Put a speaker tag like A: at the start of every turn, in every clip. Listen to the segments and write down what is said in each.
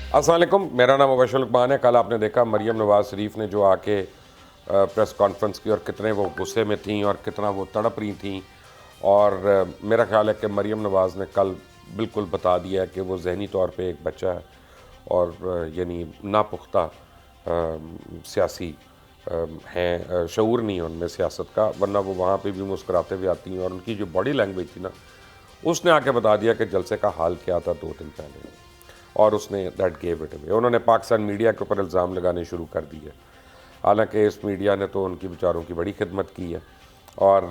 A: अस्सलाम वालेकुम, मेरा नाम मुबशर लुकमान है। कल आपने देखा मरीम नवाज़ शरीफ ने जो आके प्रेस कॉन्फ्रेंस की और कितने वो गुस्से में थी और कितना वो तड़प रही थी। और मेरा ख्याल है कि मरीम नवाज़ ने कल बिल्कुल बता दिया है कि वो जहनी तौर पे एक बच्चा है और यानी नापुख्ता सियासी हैं, शऊर नहीं है उनमें सियासत का, वरना वो वहाँ पे भी मुस्कुराते हुए आती हैं। और उनकी जो बॉडी लैंग्वेज थी ना, उसने आके बता दिया कि जलसे का हाल क्या था 2 दिन पहले, और उसने दैट गेव इट अवे। उन्होंने पाकिस्तान मीडिया के ऊपर इल्ज़ाम लगाने शुरू कर दिए। हालांकि इस मीडिया ने तो उनकी बेचारों की बड़ी खिदमत की है और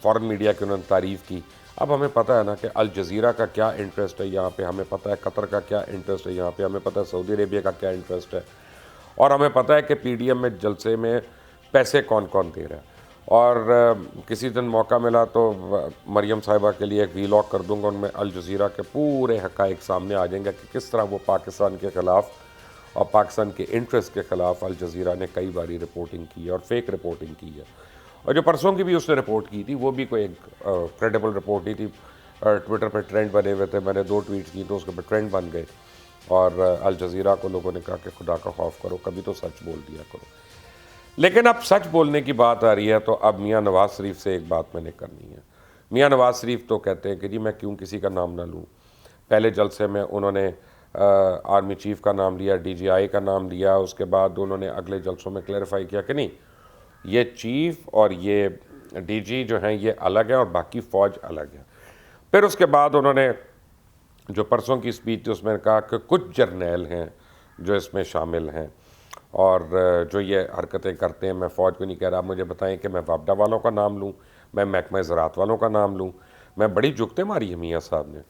A: फ़ॉरेन मीडिया की उन्होंने तारीफ़ की। अब हमें पता है ना कि अल जज़ीरा का क्या इंटरेस्ट है यहाँ पे, हमें पता है कतर का क्या इंटरेस्ट है यहाँ पे, हमें पता है सऊदी अरेबिया का क्या इंटरेस्ट है, और हमें पता है कि पीडीएम में जलसे में पैसे कौन कौन दे रहा है। और किसी दिन मौका मिला तो मरियम साहिबा के लिए एक वीलॉग कर दूंगा, उनमें अल जज़ीरा के पूरे हक़ाइक़ सामने आ जाएंगे कि किस तरह वो पाकिस्तान के ख़िलाफ़ और पाकिस्तान के इंटरेस्ट के ख़िलाफ़ अल जज़ीरा ने कई बारी रिपोर्टिंग की है और फेक रिपोर्टिंग की है। और जो परसों की भी उसने रिपोर्ट की थी वो भी कोई एक क्रेडिबल रिपोर्ट ही थी। ट्विटर पर ट्रेंड बने हुए थे, मैंने 2 ट्वीट की तो उसके ऊपर ट्रेंड बन गए। और अल जज़ीरा को लोगों ने कहा कि खुदा का खौफ करो, कभी तो सच बोल दिया करो। लेकिन अब सच बोलने की बात आ रही है तो अब मियाँ नवाज़ शरीफ से एक बात मैंने करनी है। मियाँ नवाज़ शरीफ तो कहते हैं कि जी मैं क्यों किसी का नाम ना लूँ। पहले जलसे में उन्होंने आर्मी चीफ़ का नाम लिया, डीजीआई का नाम लिया, उसके बाद उन्होंने अगले जलसों में क्लैरिफाई किया कि नहीं, ये चीफ़ और ये डीजी जो हैं ये अलग है और बाकी फ़ौज अलग है। फिर उसके बाद उन्होंने जो परसों की स्पीच थी उसमें कहा कि कुछ जर्नैल हैं जो इसमें शामिल हैं और जो ये हरकतें करते हैं। मैं फ़ौज को नहीं कह रहा, मुझे बताएं कि मैं वापडा वालों का नाम लूँ, मैं महकमा ज़राअत वालों का नाम लूँ। मैं बड़ी जुगतें मारी है मियाँ साहब ने।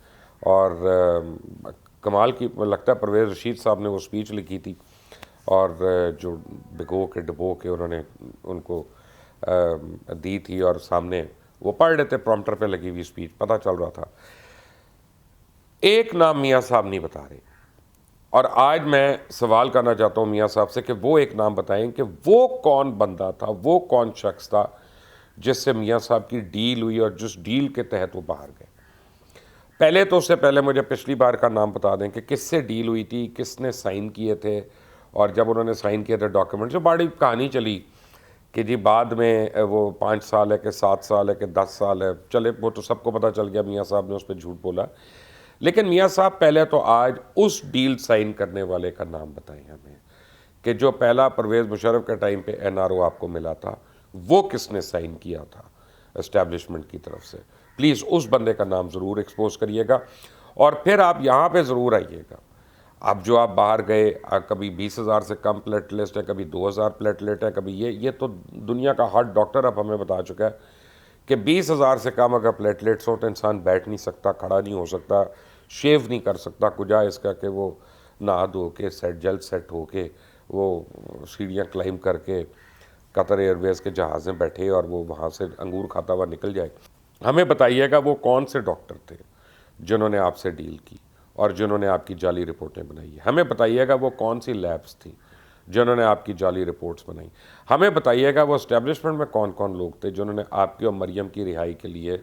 A: और कमाल की लगता है परवेज़ रशीद साहब ने वो स्पीच लिखी थी और जो भिगो के डुबो के उन्होंने उनको दी थी और सामने वो पढ़ रहे थे, प्रॉम्प्टर पे लगी हुई स्पीच, पता चल रहा था। एक नाम मियाँ साहब नहीं बता रहे और आज मैं सवाल करना चाहता हूँ मियाँ साहब से कि वो एक नाम बताएं कि वो कौन बंदा था, वो कौन शख्स था जिससे मियाँ साहब की डील हुई और जिस डील के तहत वो बाहर गए। पहले तो उससे पहले मुझे पिछली बार का नाम बता दें कि किससे डील हुई थी, किसने साइन किए थे, और जब उन्होंने साइन किए थे डॉक्यूमेंट, जो बड़ी कहानी चली कि जी बाद में वो 5 साल है कि 7 साल है कि 10 साल है, चले वो तो सबको पता चल गया, मियाँ साहब ने उस पर झूठ बोला। लेकिन मियाँ साहब पहले तो आज उस डील साइन करने वाले का नाम बताएं हमें कि जो पहला परवेज़ मुशर्रफ के टाइम पे एनआरओ आपको मिला था, वो किसने साइन किया था एस्टैब्लिशमेंट की तरफ से। प्लीज़ उस बंदे का नाम ज़रूर एक्सपोज करिएगा और फिर आप यहाँ पे ज़रूर आइएगा। अब जो आप बाहर गए, कभी 20,000 से कम प्लेटलेट है, कभी 2,000 प्लेटलेट है, कभी ये तो दुनिया का हर डॉक्टर अब हमें बता चुका है कि 20,000 से कम अगर प्लेटलेट्स हो तो इंसान बैठ नहीं सकता, खड़ा नहीं हो सकता, शेव नहीं कर सकता, कुजा इसका कि वो नहा धो के जल्द सेट हो के वो सीढ़ियाँ क्लाइंब करके कतर एयरवेज़ के जहाज़ में बैठे और वो वहाँ से अंगूर खाता हुआ निकल जाए। हमें बताइएगा वो कौन से डॉक्टर थे जिन्होंने आपसे डील की और जिन्होंने आपकी जाली रिपोर्टें बनाई है। हमें बताइएगा वो कौन सी लैब्स थी जिन्होंने आपकी जाली रिपोर्ट्स बनाई। हमें बताइएगा वो इस्टेब्लिशमेंट में कौन कौन लोग थे जिन्होंने आपकी और मरियम की रिहाई के लिए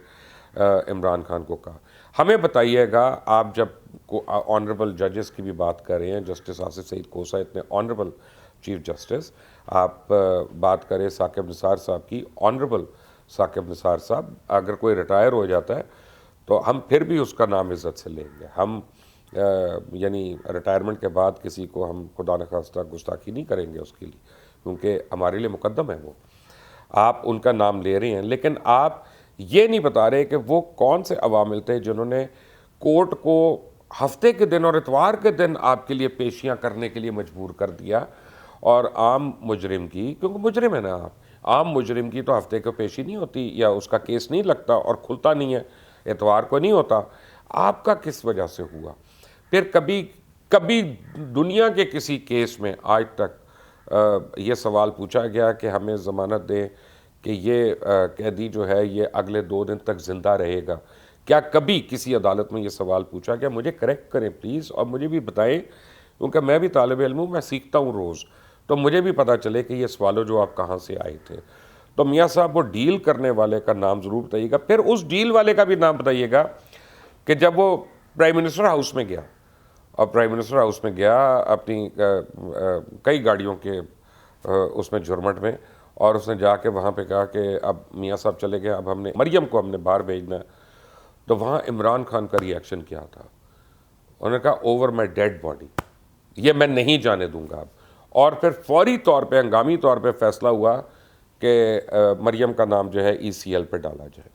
A: इमरान खान को कहा। हमें बताइएगा, आप जब ऑनरेबल जजेस की भी बात कर रहे हैं, जस्टिस आसिफ सईद कोसा इतने ऑनरेबल चीफ जस्टिस, आप बात करें साकिब निसार साहब की, ऑनरेबल साकिब निसार साहब, अगर कोई रिटायर हो जाता है तो हम फिर भी उसका नाम इज़्ज़त से लेंगे। हम यानी रिटायरमेंट के बाद किसी को हम खुदा न खास्ता गुस्ताखी नहीं करेंगे उसके लिए, क्योंकि हमारे लिए मुकद्दम है वो। आप उनका नाम ले रहे हैं लेकिन आप ये नहीं बता रहे कि वो कौन से अवामिल थे जिन्होंने कोर्ट को हफ्ते के दिन और इतवार के दिन आपके लिए पेशियां करने के लिए मजबूर कर दिया। और आम मुजरिम की, क्योंकि मुजरिम है ना आप, आम मुजरिम की तो हफ्ते को पेशी नहीं होती या उसका केस नहीं लगता और खुलता नहीं है, इतवार को नहीं होता। आपका किस वजह से हुआ? फिर कभी कभी दुनिया के किसी केस में आज तक ये सवाल पूछा गया कि हमें ज़मानत दें कि ये कैदी जो है ये अगले 2 दिन तक ज़िंदा रहेगा? क्या कभी किसी अदालत में ये सवाल पूछा गया? मुझे करेक्ट करें प्लीज़ और मुझे भी बताएं, क्योंकि मैं भी तालिब इल्म हूँ, मैं सीखता हूँ रोज़, तो मुझे भी पता चले कि ये सवालों जो आप कहाँ से आए थे। तो मियाँ साहब वो डील करने वाले का नाम ज़रूर बताइएगा। फिर उस डील वाले का भी नाम बताइएगा कि जब वो प्राइम मिनिस्टर हाउस में गया और प्राइम मिनिस्टर हाउस में गया अपनी कई गाड़ियों के उसमें झुरमट में, और उसने जाके वहाँ पे कहा कि अब मियाँ साहब चले गए, अब हमने मरियम को हमने बाहर भेजना है। तो वहाँ इमरान खान का रिएक्शन क्या था? उन्होंने कहा ओवर माई डेड बॉडी, ये मैं नहीं जाने दूंगा अब। और फिर फौरी तौर पे, हंगामी तौर पे फैसला हुआ कि मरियम का नाम जो है ECL पे डाला जाए।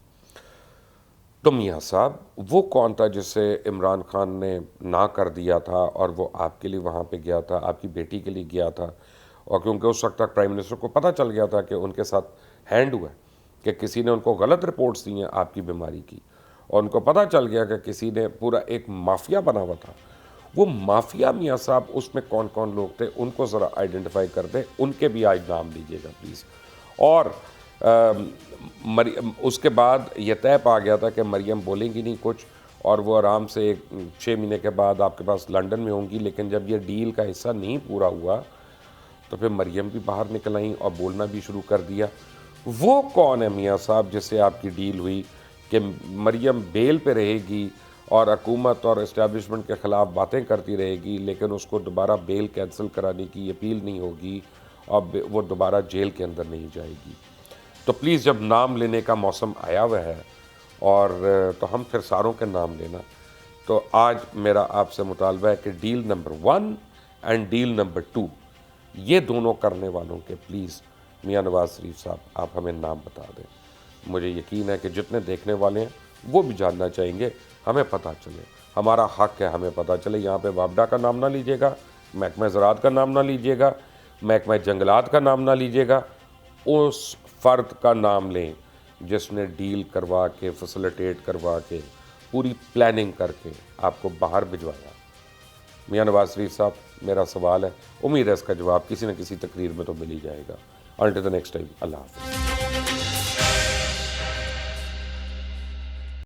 A: तो मियाँ साहब वो कौन था जिससे इमरान खान ने ना कर दिया था, और वो आपके लिए वहाँ पे गया था, आपकी बेटी के लिए गया था? और क्योंकि उस वक्त तक प्राइम मिनिस्टर को पता चल गया था कि उनके साथ हैंड हुआ है, कि किसी ने उनको गलत रिपोर्ट्स दी हैं आपकी बीमारी की, और उनको पता चल गया कि किसी ने पूरा एक माफिया बना हुआ था। वो माफिया मियाँ साहब उसमें कौन कौन लोग थे, उनको ज़रा आइडेंटिफाई कर दें, उनके भी आज नाम लीजिएगा प्लीज़। और उसके बाद ये तय पा गया था कि मरियम बोलेंगी नहीं कुछ, और वो आराम से 6 महीने के बाद आपके पास लंदन में होंगी। लेकिन जब ये डील का हिस्सा नहीं पूरा हुआ तो फिर मरियम भी बाहर निकल आई और बोलना भी शुरू कर दिया। वो कौन है मियाँ साहब जिससे आपकी डील हुई कि मरियम बेल पे रहेगी और हुकूमत और इस्टेब्लिशमेंट के ख़िलाफ़ बातें करती रहेगी, लेकिन उसको दोबारा बेल कैंसिल कराने की अपील नहीं होगी और वो दोबारा जेल के अंदर नहीं जाएगी? तो प्लीज़ जब नाम लेने का मौसम आया हुआ है, और तो हम फिर सारों के नाम लेना। तो आज मेरा आपसे मुतालबा है कि deal number 1 and deal number 2, ये दोनों करने वालों के प्लीज़ मियाँ नवाज़ शरीफ साहब आप हमें नाम बता दें। मुझे यकीन है कि जितने देखने वाले हैं वो भी जानना चाहेंगे, हमें पता चले, हमारा हक है हमें पता चले। यहाँ पे वापडा का नाम ना लीजिएगा, महकमा ज़राअत का नाम ना लीजिएगा, महकमा जंगलात का नाम ना लीजिएगा, उस फ़र्द का नाम लें जिसने डील करवा के, फैसिलिटेट करवा के, पूरी प्लानिंग करके आपको बाहर भिजवाया। मियाँ नवाज़ शरीफ साहब, मेरा सवाल है, उम्मीद है इसका जवाब किसी न किसी तकरीर में तो मिल ही जाएगा। Until the next time, Allah Hafiz.